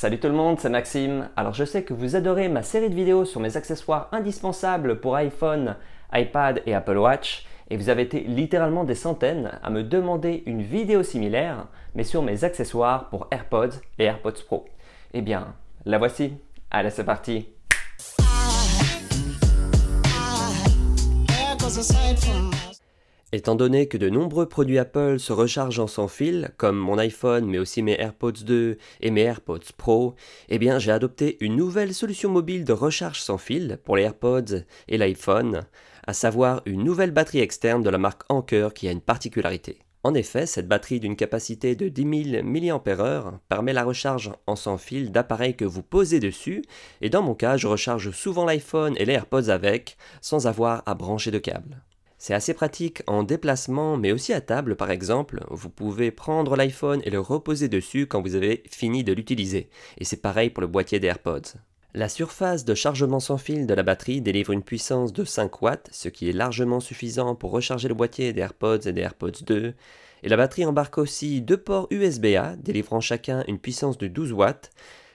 Salut tout le monde, c'est Maxime. Alors je sais que vous adorez ma série de vidéos sur mes accessoires indispensables pour iPhone, iPad et Apple Watch et vous avez été littéralement des centaines à me demander une vidéo similaire mais sur mes accessoires pour AirPods et AirPods Pro. Eh bien, la voici. Allez, c'est parti. Étant donné que de nombreux produits Apple se rechargent en sans fil, comme mon iPhone mais aussi mes AirPods 2 et mes AirPods Pro, eh bien j'ai adopté une nouvelle solution mobile de recharge sans fil pour les AirPods et l'iPhone, à savoir une nouvelle batterie externe de la marque Anker qui a une particularité. En effet, cette batterie d'une capacité de 10 000 mAh permet la recharge en sans fil d'appareils que vous posez dessus, et dans mon cas, je recharge souvent l'iPhone et les AirPods avec, sans avoir à brancher de câble. C'est assez pratique en déplacement, mais aussi à table par exemple. Vous pouvez prendre l'iPhone et le reposer dessus quand vous avez fini de l'utiliser. Et c'est pareil pour le boîtier des AirPods. La surface de chargement sans fil de la batterie délivre une puissance de 5 watts, ce qui est largement suffisant pour recharger le boîtier des AirPods et des AirPods 2. Et la batterie embarque aussi deux ports USB-A, délivrant chacun une puissance de 12 watts,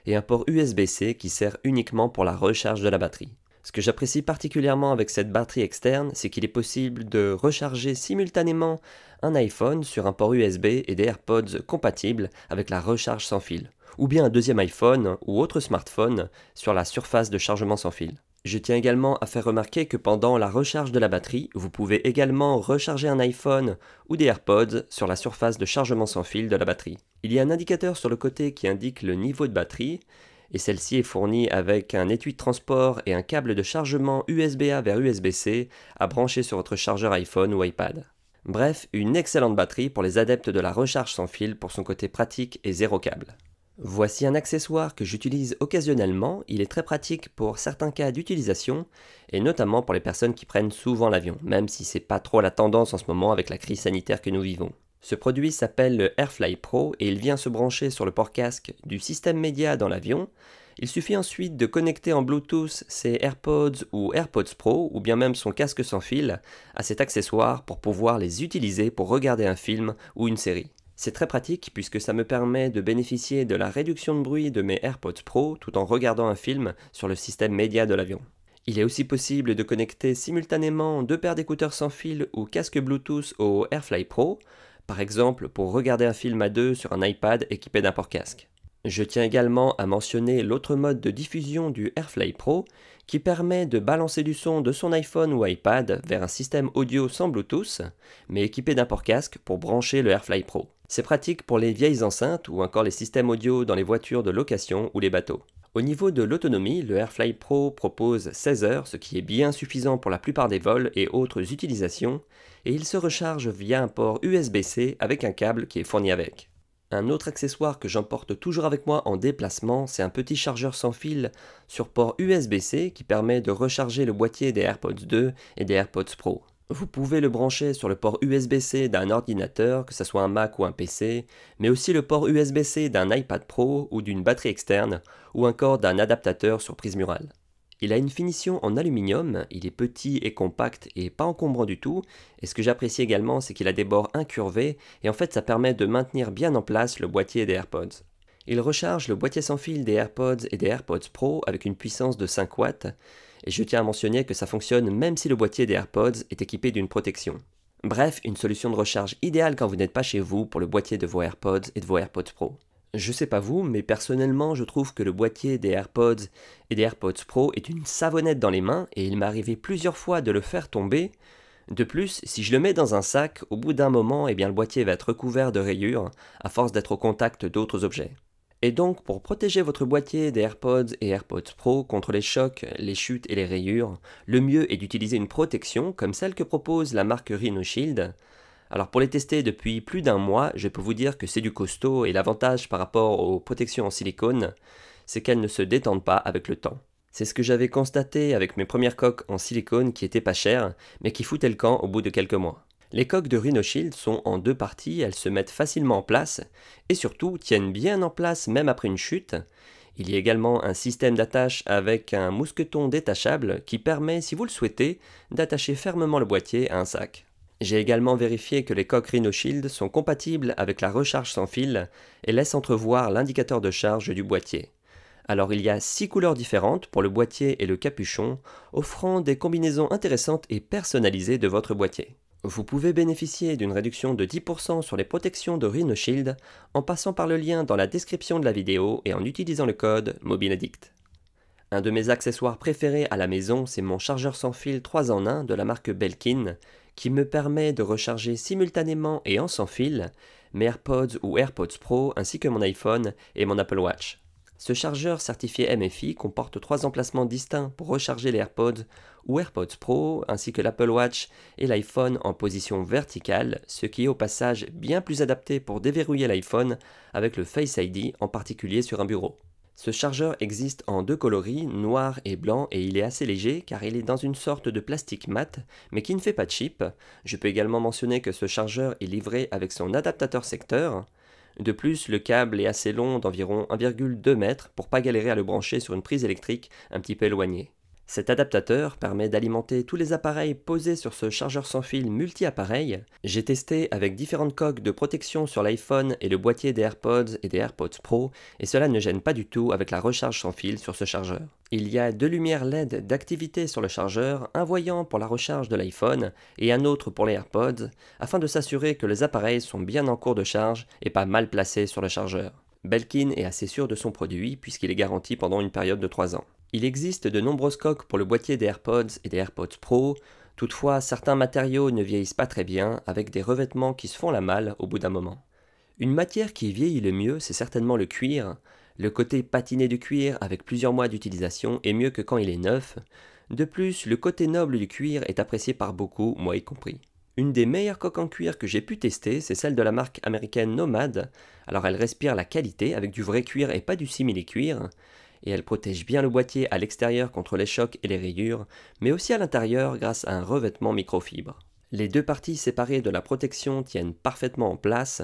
et un port USB-C qui sert uniquement pour la recharge de la batterie. Ce que j'apprécie particulièrement avec cette batterie externe, c'est qu'il est possible de recharger simultanément un iPhone sur un port USB et des AirPods compatibles avec la recharge sans fil, ou bien un deuxième iPhone ou autre smartphone sur la surface de chargement sans fil. Je tiens également à faire remarquer que pendant la recharge de la batterie, vous pouvez également recharger un iPhone ou des AirPods sur la surface de chargement sans fil de la batterie. Il y a un indicateur sur le côté qui indique le niveau de batterie, et celle-ci est fournie avec un étui de transport et un câble de chargement USB-A vers USB-C à brancher sur votre chargeur iPhone ou iPad. Bref, une excellente batterie pour les adeptes de la recharge sans fil pour son côté pratique et zéro câble. Voici un accessoire que j'utilise occasionnellement, il est très pratique pour certains cas d'utilisation, et notamment pour les personnes qui prennent souvent l'avion, même si c'est pas trop la tendance en ce moment avec la crise sanitaire que nous vivons. Ce produit s'appelle le AirFly Pro et il vient se brancher sur le port casque du système média dans l'avion. Il suffit ensuite de connecter en Bluetooth ses AirPods ou AirPods Pro ou bien même son casque sans fil à cet accessoire pour pouvoir les utiliser pour regarder un film ou une série. C'est très pratique puisque ça me permet de bénéficier de la réduction de bruit de mes AirPods Pro tout en regardant un film sur le système média de l'avion. Il est aussi possible de connecter simultanément deux paires d'écouteurs sans fil ou casque Bluetooth au AirFly Pro, par exemple pour regarder un film à deux sur un iPad équipé d'un port casque. Je tiens également à mentionner l'autre mode de diffusion du AirFly Pro qui permet de balancer du son de son iPhone ou iPad vers un système audio sans Bluetooth, mais équipé d'un port casque pour brancher le AirFly Pro. C'est pratique pour les vieilles enceintes ou encore les systèmes audio dans les voitures de location ou les bateaux. Au niveau de l'autonomie, le AirFly Pro propose 16 heures, ce qui est bien suffisant pour la plupart des vols et autres utilisations, et il se recharge via un port USB-C avec un câble qui est fourni avec. Un autre accessoire que j'emporte toujours avec moi en déplacement, c'est un petit chargeur sans fil sur port USB-C qui permet de recharger le boîtier des AirPods 2 et des AirPods Pro. Vous pouvez le brancher sur le port USB-C d'un ordinateur, que ce soit un Mac ou un PC, mais aussi le port USB-C d'un iPad Pro ou d'une batterie externe, ou encore d'un adaptateur sur prise murale. Il a une finition en aluminium, il est petit et compact et pas encombrant du tout, et ce que j'apprécie également c'est qu'il a des bords incurvés, et en fait ça permet de maintenir bien en place le boîtier des AirPods. Il recharge le boîtier sans fil des AirPods et des AirPods Pro avec une puissance de 5 watts, et je tiens à mentionner que ça fonctionne même si le boîtier des AirPods est équipé d'une protection. Bref, une solution de recharge idéale quand vous n'êtes pas chez vous pour le boîtier de vos AirPods et de vos AirPods Pro. Je sais pas vous, mais personnellement je trouve que le boîtier des AirPods et des AirPods Pro est une savonnette dans les mains et il m'est arrivé plusieurs fois de le faire tomber. De plus, si je le mets dans un sac, au bout d'un moment, le boîtier va être recouvert de rayures à force d'être au contact d'autres objets. Et donc, pour protéger votre boîtier des AirPods et AirPods Pro contre les chocs, les chutes et les rayures, le mieux est d'utiliser une protection comme celle que propose la marque Rhino Shield. Alors pour les tester depuis plus d'un mois, je peux vous dire que c'est du costaud et l'avantage par rapport aux protections en silicone, c'est qu'elles ne se détendent pas avec le temps. C'est ce que j'avais constaté avec mes premières coques en silicone qui étaient pas chères, mais qui foutaient le camp au bout de quelques mois. Les coques de Rhino Shield sont en deux parties, elles se mettent facilement en place et surtout tiennent bien en place même après une chute. Il y a également un système d'attache avec un mousqueton détachable qui permet, si vous le souhaitez, d'attacher fermement le boîtier à un sac. J'ai également vérifié que les coques Rhino Shield sont compatibles avec la recharge sans fil et laissent entrevoir l'indicateur de charge du boîtier. Alors il y a 6 couleurs différentes pour le boîtier et le capuchon, offrant des combinaisons intéressantes et personnalisées de votre boîtier. Vous pouvez bénéficier d'une réduction de 10% sur les protections de Rhino Shield en passant par le lien dans la description de la vidéo et en utilisant le code MobileAddict. Un de mes accessoires préférés à la maison, c'est mon chargeur sans fil 3 en 1 de la marque Belkin, qui me permet de recharger simultanément et en sans fil mes AirPods ou AirPods Pro ainsi que mon iPhone et mon Apple Watch. Ce chargeur certifié MFI comporte 3 emplacements distincts pour recharger les AirPods ou AirPods Pro ainsi que l'Apple Watch et l'iPhone en position verticale, ce qui est au passage bien plus adapté pour déverrouiller l'iPhone avec le Face ID, en particulier sur un bureau. Ce chargeur existe en 2 coloris, noir et blanc, et il est assez léger car il est dans une sorte de plastique mat, mais qui ne fait pas de chip. Je peux également mentionner que ce chargeur est livré avec son adaptateur secteur. De plus, le câble est assez long d'environ 1,2 m pour pas galérer à le brancher sur une prise électrique un petit peu éloignée. Cet adaptateur permet d'alimenter tous les appareils posés sur ce chargeur sans fil multi-appareil. J'ai testé avec différentes coques de protection sur l'iPhone et le boîtier des AirPods et des AirPods Pro, et cela ne gêne pas du tout avec la recharge sans fil sur ce chargeur. Il y a 2 lumières LED d'activité sur le chargeur, un voyant pour la recharge de l'iPhone et un autre pour les AirPods, afin de s'assurer que les appareils sont bien en cours de charge et pas mal placés sur le chargeur. Belkin est assez sûr de son produit puisqu'il est garanti pendant une période de 3 ans. Il existe de nombreuses coques pour le boîtier des AirPods et des AirPods Pro, toutefois certains matériaux ne vieillissent pas très bien avec des revêtements qui se font la malle au bout d'un moment. Une matière qui vieillit le mieux, c'est certainement le cuir. Le côté patiné du cuir avec plusieurs mois d'utilisation est mieux que quand il est neuf. De plus, le côté noble du cuir est apprécié par beaucoup, moi y compris. Une des meilleures coques en cuir que j'ai pu tester, c'est celle de la marque américaine Nomad. Alors elle respire la qualité avec du vrai cuir et pas du simili-cuir. Et elle protège bien le boîtier à l'extérieur contre les chocs et les rayures, mais aussi à l'intérieur grâce à un revêtement microfibre. Les 2 parties séparées de la protection tiennent parfaitement en place,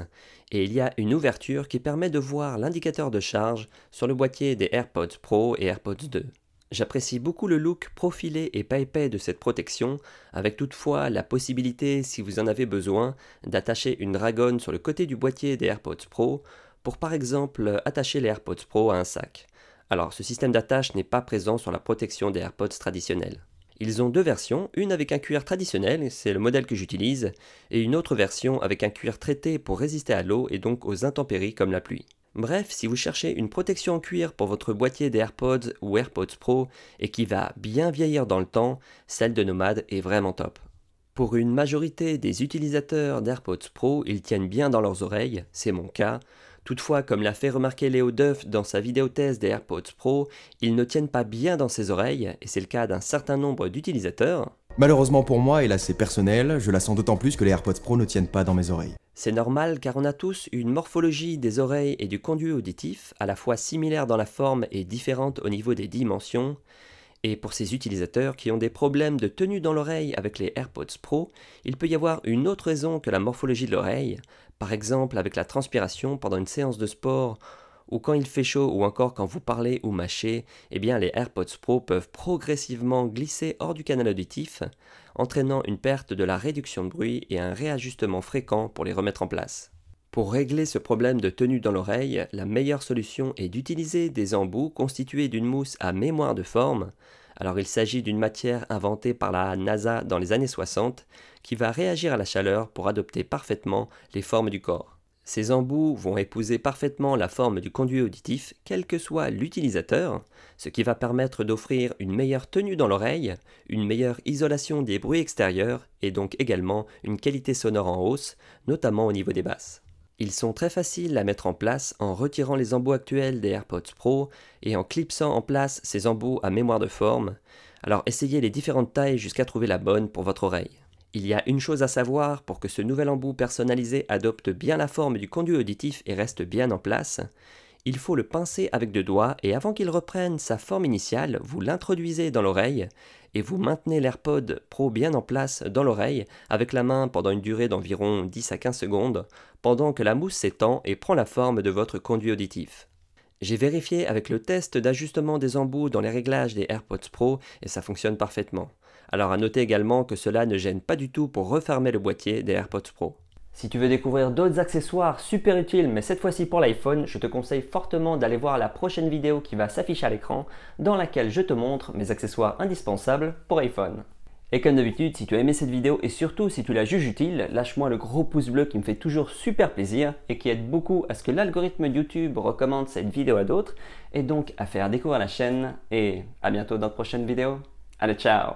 et il y a une ouverture qui permet de voir l'indicateur de charge sur le boîtier des AirPods Pro et AirPods 2. J'apprécie beaucoup le look profilé et pas épais de cette protection, avec toutefois la possibilité, si vous en avez besoin, d'attacher une dragonne sur le côté du boîtier des AirPods Pro, pour par exemple attacher les AirPods Pro à un sac. Alors, ce système d'attache n'est pas présent sur la protection des AirPods traditionnels. Ils ont 2 versions, une avec un cuir traditionnel, c'est le modèle que j'utilise, et une autre version avec un cuir traité pour résister à l'eau et donc aux intempéries comme la pluie. Bref, si vous cherchez une protection en cuir pour votre boîtier des AirPods ou AirPods Pro et qui va bien vieillir dans le temps, celle de Nomad est vraiment top. Pour une majorité des utilisateurs d'AirPods Pro, ils tiennent bien dans leurs oreilles, c'est mon cas. Toutefois, comme l'a fait remarquer Léo Duff dans sa vidéo test des AirPods Pro, ils ne tiennent pas bien dans ses oreilles, et c'est le cas d'un certain nombre d'utilisateurs. Malheureusement pour moi, et là c'est personnel, je la sens d'autant plus que les AirPods Pro ne tiennent pas dans mes oreilles. C'est normal car on a tous une morphologie des oreilles et du conduit auditif, à la fois similaire dans la forme et différente au niveau des dimensions. Et pour ces utilisateurs qui ont des problèmes de tenue dans l'oreille avec les AirPods Pro, il peut y avoir une autre raison que la morphologie de l'oreille, par exemple avec la transpiration pendant une séance de sport, ou quand il fait chaud, ou encore quand vous parlez ou mâchez, eh bien les AirPods Pro peuvent progressivement glisser hors du canal auditif, entraînant une perte de la réduction de bruit et un réajustement fréquent pour les remettre en place. Pour régler ce problème de tenue dans l'oreille, la meilleure solution est d'utiliser des embouts constitués d'une mousse à mémoire de forme. Alors il s'agit d'une matière inventée par la NASA dans les années 60 qui va réagir à la chaleur pour adopter parfaitement les formes du corps. Ces embouts vont épouser parfaitement la forme du conduit auditif, quel que soit l'utilisateur, ce qui va permettre d'offrir une meilleure tenue dans l'oreille, une meilleure isolation des bruits extérieurs et donc également une qualité sonore en hausse, notamment au niveau des basses. Ils sont très faciles à mettre en place en retirant les embouts actuels des AirPods Pro et en clipsant en place ces embouts à mémoire de forme. Alors essayez les différentes tailles jusqu'à trouver la bonne pour votre oreille. Il y a une chose à savoir pour que ce nouvel embout personnalisé adopte bien la forme du conduit auditif et reste bien en place. Il faut le pincer avec 2 doigts et avant qu'il reprenne sa forme initiale, vous l'introduisez dans l'oreille et vous maintenez l'AirPod Pro bien en place dans l'oreille avec la main pendant une durée d'environ 10 à 15 secondes pendant que la mousse s'étend et prend la forme de votre conduit auditif. J'ai vérifié avec le test d'ajustement des embouts dans les réglages des AirPods Pro et ça fonctionne parfaitement. Alors à noter également que cela ne gêne pas du tout pour refermer le boîtier des AirPods Pro. Si tu veux découvrir d'autres accessoires super utiles, mais cette fois-ci pour l'iPhone, je te conseille fortement d'aller voir la prochaine vidéo qui va s'afficher à l'écran, dans laquelle je te montre mes accessoires indispensables pour iPhone. Et comme d'habitude, si tu as aimé cette vidéo et surtout si tu la juges utile, lâche-moi le gros pouce bleu qui me fait toujours super plaisir et qui aide beaucoup à ce que l'algorithme YouTube recommande cette vidéo à d'autres et donc à faire découvrir la chaîne. Et à bientôt dans de prochaines vidéos. Allez, ciao!